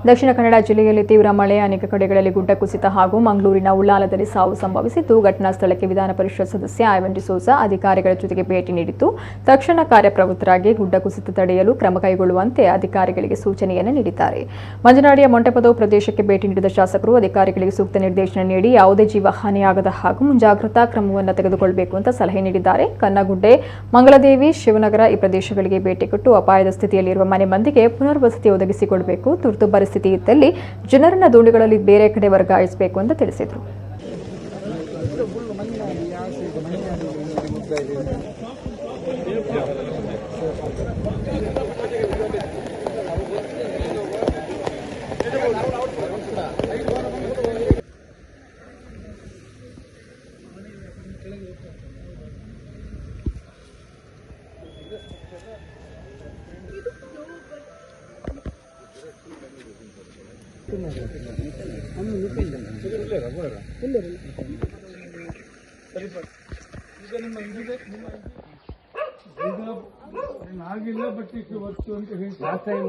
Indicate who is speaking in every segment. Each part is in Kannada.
Speaker 1: ದಕ್ಷಿಣ ಕನ್ನಡ ಜಿಲ್ಲೆಯಲ್ಲಿ ತೀವ್ರ ಮಳೆ, ಅನೇಕ ಕಡೆಗಳಲ್ಲಿ ಗುಡ್ಡ ಕುಸಿತ ಹಾಗೂ ಮಂಗಳೂರಿನ ಉಳ್ಳಾಲದಲ್ಲಿ ಸಾವು ಸಂಭವಿಸಿದ್ದು, ಘಟನಾ ಸ್ಥಳಕ್ಕೆ ವಿಧಾನ ಪರಿಷತ್ ಸದಸ್ಯ ಐವನ್ ಡಿಸೋಜಾ ಅಧಿಕಾರಿಗಳ ಜೊತೆಗೆ ಭೇಟಿ ನೀಡಿದ್ದು, ತಕ್ಷಣ ಕಾರ್ಯಪ್ರವೃತ್ತರಾಗಿ ಗುಡ್ಡ ಕುಸಿತ ತಡೆಯಲು ಕ್ರಮ ಕೈಗೊಳ್ಳುವಂತೆ ಅಧಿಕಾರಿಗಳಿಗೆ ಸೂಚನೆಯನ್ನು ನೀಡಿದ್ದಾರೆ. ಮಂಜನಾಡಿಯ ಮೊಂಟೆಪದವು ಪ್ರದೇಶಕ್ಕೆ ಭೇಟಿ ನೀಡಿದ ಶಾಸಕರು ಅಧಿಕಾರಿಗಳಿಗೆ ಸೂಕ್ತ ನಿರ್ದೇಶನ ನೀಡಿ ಯಾವುದೇ ಜೀವ ಹಾನಿಯಾಗದ ಹಾಗೂ ಮುಂಜಾಗ್ರತಾ ಕ್ರಮವನ್ನು ತೆಗೆದುಕೊಳ್ಳಬೇಕು ಅಂತ ಸಲಹೆ ನೀಡಿದ್ದಾರೆ. ಕನ್ನಗುಡ್ಡೆ, ಮಂಗಳದೇವಿ, ಶಿವನಗರ ಈ ಪ್ರದೇಶಗಳಿಗೆ ಭೇಟಿ ಕೊಟ್ಟು ಅಪಾಯದ ಸ್ಥಿತಿಯಲ್ಲಿರುವ ಮನೆ ಮಂದಿಗೆ ಪುನರ್ವಸತಿ ಒದಗಿಸಿಕೊಡಬೇಕು. ತುರ್ತು ಪರಿಸ್ಥಿತಿ ಇದ್ದಲ್ಲಿ ಜನರನ್ನ ದೋಣಿಗಳಲ್ಲಿ ಬೇರೆ ಕಡೆ ವರ್ಗಾಯಿಸಬೇಕು ಅಂತ ತಿಳಿಸಿದರು.
Speaker 2: ಆಗಿಲ್ಲ, ಬಟ್ ಇಷ್ಟು ವಸ್ತು ಅಂತ ಹೇಳಿ ಲಾಸ್ಟ್ ಟೈಮ್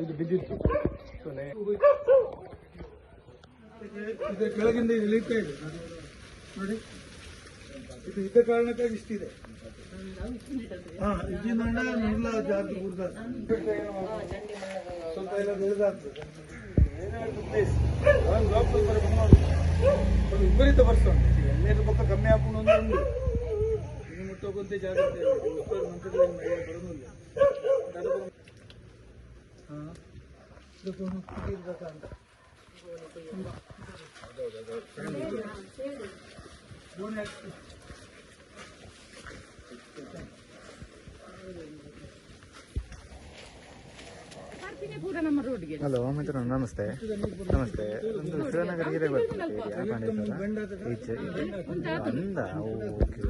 Speaker 2: ಇದು ಬಿದ್ದಿತ್ತು. ಇದು ಕೆಳಗಿಂದ ಇಳಿತಾ ಇದೆ ನೋಡಿ, ಇದು ಇದ್ದ ಕಾರಣಕ್ಕಾಗಿ ಇಷ್ಟಿದೆ. ಇದನ್ನ ನಿರ್ಲ ಜಾತಿ ಸ್ವಲ್ಪ ಎಲ್ಲ ಬೆಳೆದಾಗ್ತದೆ. ವಿಪರೀತ ವರ್ಷ ಉಂಟು, ಎಲ್ಲರೂ ಪಕ್ಕ ಕಮ್ಮಿ ಹಾಕೊಂಡು ಒಂದು ಇನ್ನು ಮುಟ್ಟೋಗಂತೆ ಜಾಗ್ರತೆ ಮಂತ್ರದಲ್ಲಿ ಬರೋದಿಲ್ಲ.
Speaker 3: ಹಲೋ ಮಿತ್ರ, ನಮಸ್ತೆ. ಒಂದು ಶಿವನಗರ ಹಿರೇಬಾರ್ದು ಏರಿಯಾ ಪಾಂಡೇಶ್ವರ ಈಚೆ ಅಂದ. ಓಕೆ.